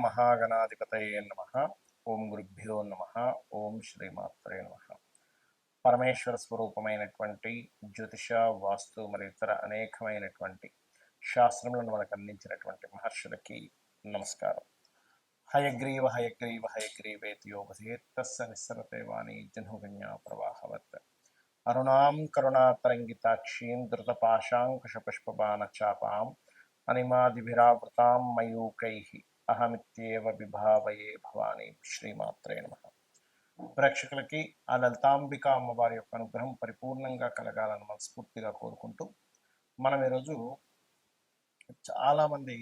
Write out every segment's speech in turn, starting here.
మహాగణాధిపతయే నమః. ఓం గురుభ్యో నమః. ఓం శ్రీమాత్రే నమః. పరమేశ్వర స్వరూపమైనటువంటి జ్యోతిష, వాస్తు మరియు ఇతర అనేకమైనటువంటి శాస్త్రములను మనకు అందించినటువంటి మహర్షులకి నమస్కారం. హయగ్రీవ హయగ్రీవ హయగ్రీవేతి యోగసేత్తస్స నిస్సరతే వాణి జహ్నుగన్యా ప్రవాహవత్. అరుణాం కరుణాతరంగితాక్షీం ధృతపాశాంకుశపుష్పబాణచాపాం అనిమాదిభిరావృతాం మయూకైః అహమిత్యేవ విభావయే భవాని. శ్రీమాత్రే నమః. ప్రేక్షకులకి ఆ లలితాంబిక అమ్మవారి యొక్క అనుగ్రహం పరిపూర్ణంగా కలగాలని మనస్ఫూర్తిగా కోరుకుంటూ, మనం ఈరోజు చాలామంది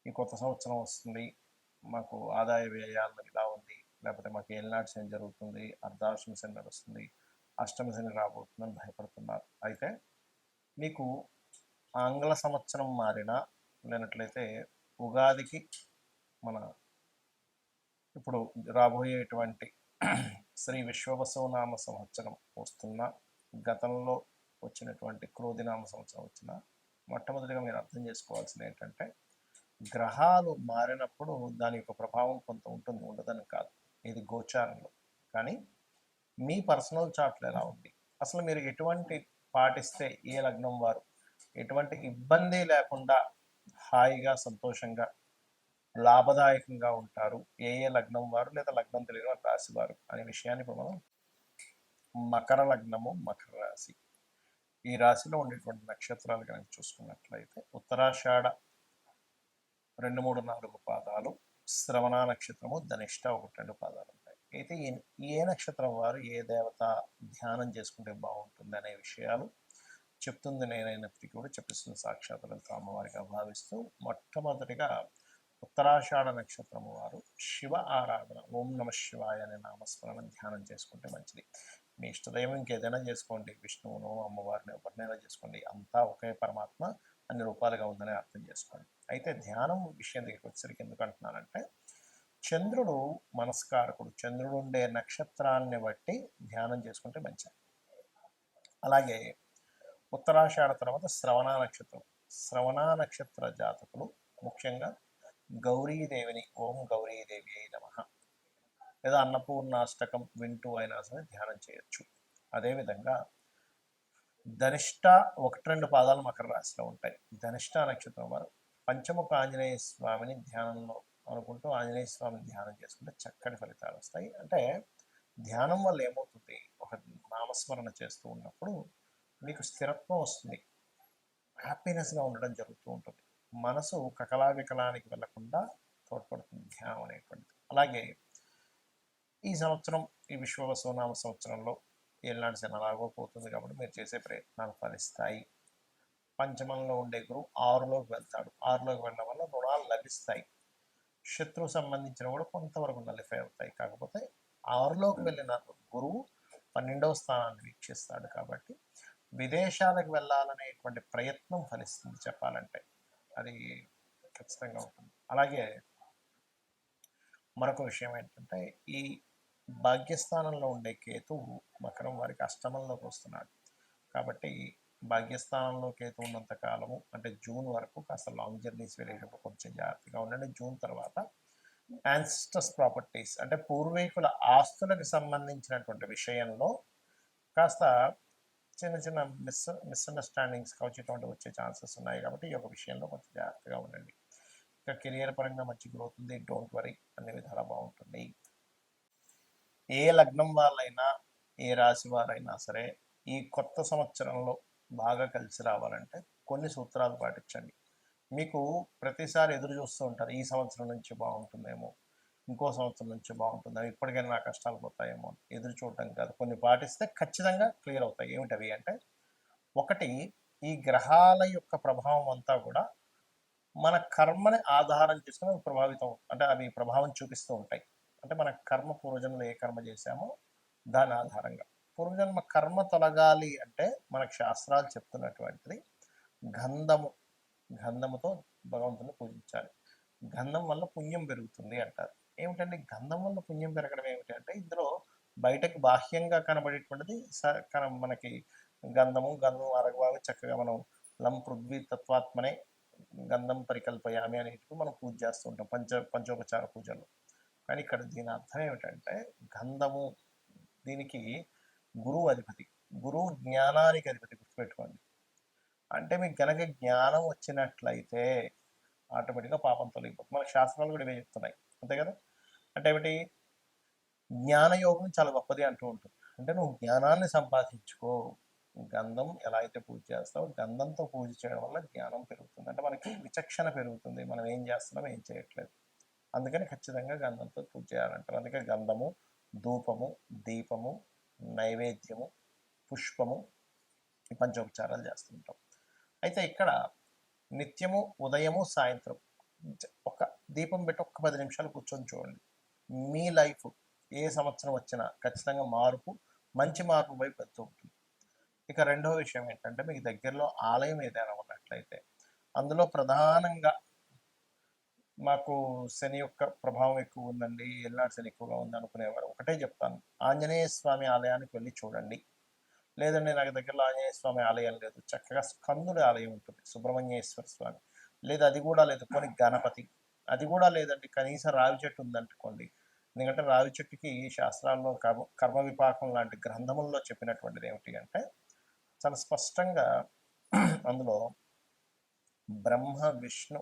ఈ కొత్త సంవత్సరం వస్తుంది, మాకు ఆదాయ వ్యయాలు ఇలా ఉంది, లేకపోతే మాకు ఏలినాటి శని జరుగుతుంది, అర్ధాష్టమ శని నడుస్తుంది, అష్టమ శని రాబోతుందని భయపడుతున్నారు. అయితే మీకు ఆంగ్ల సంవత్సరం మారినా లేనట్లయితే ఉగాదికి మన ఇప్పుడు రాబోయేటువంటి శ్రీ విశ్వవసునామ సంవత్సరం వస్తున్న, గతంలో వచ్చినటువంటి క్రోధినామ సంవత్సరం వచ్చిన, మొట్టమొదటిగా మీరు అర్థం చేసుకోవాల్సింది ఏంటంటే, గ్రహాలు మారినప్పుడు దాని యొక్క ప్రభావం కొంత ఉంటుంది, ఉండదని కాదు. ఇది గోచారంలో. కానీ మీ పర్సనల్ చార్ట్లో ఎలా ఉంది, అసలు మీరు ఎటువంటి పాటిస్తే ఏ లగ్నం వారు ఎటువంటి ఇబ్బంది లేకుండా హాయిగా సంతోషంగా లాభదాయకంగా ఉంటారు, ఏ ఏ లగ్నం వారు లేదా లగ్నం తెలియని రాశి వారు అనే విషయాన్ని ఇప్పుడు మనం మకర లగ్నము, మకర రాశి, ఈ రాశిలో ఉండేటువంటి నక్షత్రాలు కనుక చూసుకున్నట్లయితే ఉత్తరాషాఢ 2, 3, 4 పాదాలు, శ్రవణ నక్షత్రము, ధనిష్ట 1, 2 పాదాలు ఉంటాయి. అయితే ఏ నక్షత్రం వారు ఏ దేవత ధ్యానం చేసుకుంటే బాగుంటుంది అనే విషయాలు చెప్తుంది నేనైనప్పటికీ కూడా చెప్పిస్తుంది సాక్షాత్ లలిత అమ్మవారిగా భావిస్తూ, మొట్టమొదటిగా ఉత్తరాషాఢ నక్షత్రము వారు శివ ఆరాధన, ఓం నమ శివాయ అనే నామస్మరణ ధ్యానం చేసుకుంటే మంచిది. మీ ఇష్టదైవం ఇంకేదైనా చేసుకోండి, విష్ణువును, అమ్మవారిని, ఎవరినైనా చేసుకోండి, అంతా ఒకే పరమాత్మ అన్ని రూపాలుగా ఉందని అర్థం చేసుకోండి. అయితే ధ్యానం విషయం దగ్గరికి వచ్చేసరికి ఎందుకు అంటున్నానంటే, చంద్రుడు మనస్కారకుడు, చంద్రుడు ఉండే నక్షత్రాన్ని బట్టి ధ్యానం చేసుకుంటే మంచిది. అలాగే ఉత్తరాషాఢ తర్వాత శ్రవణ నక్షత్రం, శ్రవణ నక్షత్ర జాతకులు ముఖ్యంగా గౌరీదేవిని ఓం గౌరీదేవి అయి నమః లేదా అన్నపూర్ణాష్టకం వింటూ అయినా సరే ధ్యానం చేయొచ్చు. అదేవిధంగా ధనిష్ట 1, 2 పాదాలు మకర రాశిలో ఉంటాయి. ధనిష్ట నక్షత్రం వారు పంచముఖ ఆంజనేయ స్వామిని ధ్యానంలో అనుకుంటూ ఆంజనేయ స్వామిని ధ్యానం చేసుకుంటే చక్కటి ఫలితాలు వస్తాయి. అంటే ధ్యానం వల్ల ఏమవుతుంది, ఒక నామస్మరణ చేస్తూ ఉన్నప్పుడు మీకు స్థిరత్వం వస్తుంది, హ్యాపీనెస్గా ఉండడం జరుగుతూ ఉంటుంది, మనసు కకలావికలానికి వెళ్లకుండా తోడ్పడుతుంది ధ్యానం అనేటువంటిది. అలాగే ఈ సంవత్సరం ఈ విశ్వవసునామ సంవత్సరంలో ఏలినాటి శని అలాగో పోతుంది కాబట్టి మీరు చేసే ప్రయత్నాలు ఫలిస్తాయి. పంచమంలో ఉండే గురువు 6లోకి వెళ్తాడు, 6లోకి వెళ్ళడం వల్ల రుణాలు లభిస్తాయి, శత్రువు సంబంధించిన కూడా కొంతవరకు నలిఫై అవుతాయి. కాకపోతే 6లోకి వెళ్ళిన గురువు 12వ స్థానాన్ని వీక్షిస్తాడు కాబట్టి విదేశాలకు వెళ్ళాలనేటువంటి ప్రయత్నం ఫలిస్తుంది చెప్పాలంటే, అది ఖచ్చితంగా ఉంటుంది. అలాగే మరొక విషయం ఏంటంటే, ఈ భాగ్యస్థానంలో ఉండే కేతువు మకరం వారికి అష్టమంలోకి వస్తున్నాడు కాబట్టి భాగ్యస్థానంలో కేతు ఉన్నంత కాలము అంటే జూన్ వరకు కాస్త లాంగ్ జర్నీస్ వెళ్ళేటప్పుడు కొంచెం జాగ్రత్తగా ఉండండి. జూన్ తర్వాత యాన్సిస్టర్స్ ప్రాపర్టీస్ అంటే పూర్వీకుల ఆస్తులకు సంబంధించినటువంటి విషయంలో కాస్త చిన్న చిన్న మిస్అండర్స్టాండింగ్స్ కావచ్చు వచ్చే ఛాన్సెస్ ఉన్నాయి కాబట్టి ఈ యొక్క విషయంలో కొంచెం జాగ్రత్తగా ఉండండి. ఇంకా కెరియర్ పరంగా మంచి గ్రోత్ ఉంది, డోంట్ వరీ, అన్ని విధాలా బాగుంటుంది. ఏ లగ్నం వాళ్ళైనా ఏ రాశి వారైనా సరే ఈ కొత్త సంవత్సరంలో బాగా కలిసి రావాలంటే కొన్ని సూత్రాలు పాటించండి. మీకు ప్రతిసారి ఎదురు చూస్తూ ఉంటారు, ఈ సంవత్సరం నుంచి బాగుంటుందేమో, ఇంకో సంవత్సరం నుంచి బాగుంటుందేమో, ఇప్పటికైనా నా కష్టాలు పోతాయేమో ఎదురు చూడటం కాదు, కొన్ని పాటిస్తే ఖచ్చితంగా క్లియర్ అవుతాయి. ఏమిటవి అంటే, ఒకటి, ఈ గ్రహాల యొక్క ప్రభావం అంతా కూడా మన కర్మని ఆధారం చేసుకుని ప్రభావితం అంటే అవి ప్రభావం చూపిస్తూ ఉంటాయి. అంటే మన కర్మ, పూర్వజన్మలో ఏ కర్మ చేశామో దాని ఆధారంగా పూర్వజన్మ కర్మ తొలగాలి అంటే మనకు శాస్త్రాలు చెప్తున్నటువంటిది గంధముతో భగవంతుని పూజించాలి. గంధం వల్ల పుణ్యం పెరుగుతుంది అంటారు. ఏమిటంటే గంధం వల్ల పుణ్యం పెరగడం ఏమిటి అంటే, ఇందులో బయటకు బాహ్యంగా కనబడేటువంటిది మనకి గంధం అరగబావి చక్కగా మనం లం పృథ్వీ తత్వాత్మనే గంధం పరికల్పయామి అనేటివి మనం పూజ చేస్తూ ఉంటాం పంచోపచార పూజలు. కానీ ఇక్కడ దీని అర్థం ఏమిటంటే గంధము దీనికి గురువు అధిపతి, గురువు జ్ఞానానికి అధిపతి, గుర్తుపెట్టుకోండి. అంటే మీకు కనుక జ్ఞానం వచ్చినట్లయితే ఆటోమేటిక్గా పాపం తొలగిపోతుంది. మన శాస్త్రాలు కూడా ఇవే చెప్తున్నాయి, అంతే కదా. అంటే ఏమిటి, జ్ఞానయోగం చాలా గొప్పది అంటూ ఉంటుంది. అంటే నువ్వు జ్ఞానాన్ని సంపాదించుకో. గంధం ఎలా అయితే పూజ చేస్తావో గంధంతో పూజ చేయడం వల్ల జ్ఞానం పెరుగుతుంది. అంటే మనకి విచక్షణ పెరుగుతుంది, మనం ఏం చేస్తున్నాం ఏం చేయట్లేదు. అందుకని ఖచ్చితంగా గంధంతో పూజ చేయాలంటారు. అందుకే గంధము, ధూపము, దీపము, నైవేద్యము, పుష్పము, ఈ పంచోపచారాలు చేస్తుంటాం. అయితే ఇక్కడ నిత్యము ఉదయము సాయంత్రం ఒక దీపం పెట్టి ఒక్క 10 నిమిషాలు కూర్చొని చూడండి. మీ లైఫ్ ఏ సంవత్సరం వచ్చినా ఖచ్చితంగా మంచి మార్పు వైపు వెళ్తూ ఉంటుంది. ఇక రెండవ విషయం ఏంటంటే, మీకు దగ్గరలో ఆలయం ఏదైనా ఉన్నట్లయితే అందులో ప్రధానంగా మాకు శని యొక్క ప్రభావం ఎక్కువ ఉందండి, ఏలినాటి శని ఎక్కువగా ఉంది అనుకునేవారు ఒకటే చెప్తాను, ఆంజనేయ స్వామి ఆలయానికి వెళ్ళి చూడండి. లేదండి నాకు దగ్గరలో ఆంజనేయ స్వామి ఆలయం లేదు, చక్కగా స్కందుడి ఆలయం ఉంటుంది, సుబ్రహ్మణ్యేశ్వర స్వామి, లేదా అది కూడా లేదు కొన్ని గణపతి, అది కూడా లేదండి కనీసం రావి చెట్టు ఉందనుకోండి. ఎందుకంటే రావి చెట్టుకి శాస్త్రాల్లో కర్మ విపాకం లాంటి గ్రంథముల్లో చెప్పినటువంటిది ఏమిటి అంటే, చాలా స్పష్టంగా అందులో బ్రహ్మ విష్ణు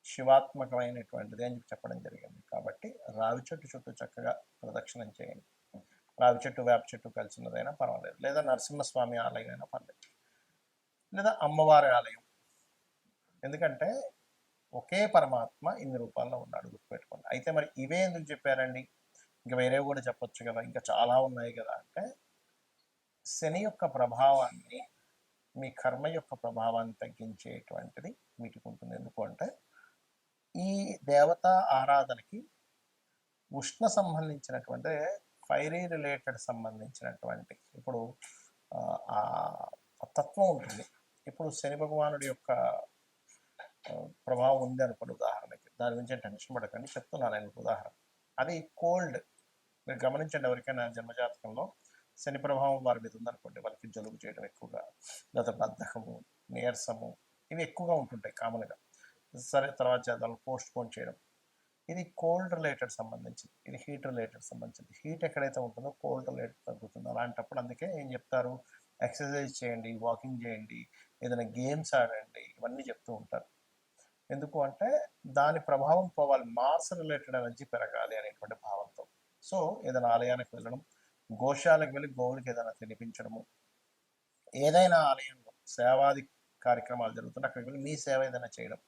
శివాత్మకమైనటువంటిది అని చెప్పడం జరిగింది. కాబట్టి రావి చెట్టు చుట్టూ చక్కగా ప్రదక్షిణం చేయండి. రావి చెట్టు వేప చెట్టు కలిసి ఉన్నదైనా పర్వాలేదు, లేదా నరసింహస్వామి ఆలయం అయినా పర్లేదు, లేదా అమ్మవారి ఆలయం. ఎందుకంటే ఒకే పరమాత్మ ఇన్ని రూపాల్లో ఉన్నాడు, గుర్తుపెట్టుకోండి. అయితే మరి ఇవే ఎందుకు చెప్పారండి, ఇంకా వేరేవి కూడా చెప్పొచ్చు కదా, ఇంకా చాలా ఉన్నాయి కదా అంటే, శని యొక్క ప్రభావాన్ని, మీ కర్మ యొక్క ప్రభావాన్ని తగ్గించేటువంటిది వీటికి ఉంటుంది. ఎందుకు అంటే ఈ దేవతా ఆరాధనకి ఉష్ణ సంబంధించినటువంటి, ఫైరీ రిలేటెడ్ సంబంధించినటువంటి ఇప్పుడు ఆ తత్వం ఉంటుంది. ఇప్పుడు శని భగవానుడి యొక్క ప్రభావం ఉంది అనుకోండి ఉదాహరణకి, దాని గురించి టెన్షన్ పడకండి, చెప్తున్నాను నేను ఉదాహరణ. అది కోల్డ్, మీరు గమనించండి, ఎవరికైనా జన్మజాతకంలో శని ప్రభావం వారి మీద ఉందనుకోండి, వాళ్ళకి జలుబు చేయడం ఎక్కువగా, లేదా బద్ధకము, నీరసము, ఇవి ఎక్కువగా ఉంటుంటాయి కామన్గా. సరే తర్వాత చేద్దాం, పోస్ట్ పోన్ చేయడం, ఇది కోల్డ్ రిలేటెడ్ సంబంధించింది, ఇది హీట్ రిలేటెడ్ సంబంధించింది. హీట్ ఎక్కడైతే ఉంటుందో కోల్డ్ రిలేటెడ్ తగ్గుతుంది. అలాంటప్పుడు అందుకే ఏం చెప్తారు, ఎక్సర్సైజ్ చేయండి, వాకింగ్ చేయండి, ఏదైనా గేమ్స్ ఆడండి, ఇవన్నీ చెప్తూ ఉంటారు. ఎందుకు అంటే దాని ప్రభావం పోవాలి, మార్స్ రిలేటెడ్ ఎనర్జీ పెరగాలి అనేటువంటి భావంతో. సో ఏదైనా ఆలయానికి వెళ్ళడం, గోశాలకు వెళ్ళి గోవులకి ఏదైనా తినిపించడము, ఏదైనా ఆలయంలో సేవాది కార్యక్రమాలు జరుగుతుంటే అక్కడికి వెళ్ళి మీ సేవ ఏదైనా చేయడం.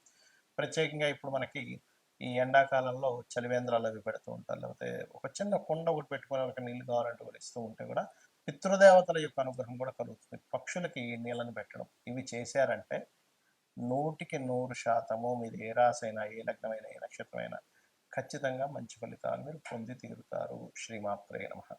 ప్రత్యేకంగా ఇప్పుడు మనకి ఈ ఎండాకాలంలో చలివేంద్రాలు అవి పెడుతూ ఉంటారు, లేకపోతే ఒక చిన్న కుండ ఒకటి పెట్టుకుని ఒక నీళ్ళు కావాలంటే కూడా ఇస్తూ ఉంటే కూడా పితృదేవతల యొక్క అనుగ్రహం కూడా కలుగుతుంది. పక్షులకి నీళ్ళని పెట్టడం, ఇవి చేశారంటే 100% మీది ఏ రాశైనా, ఏ లగ్నమైనా, ఏ నక్షత్రమైనా ఖచ్చితంగా మంచి ఫలితాలు మీరు పొంది తీరుతారు. శ్రీమాత్రే నమః.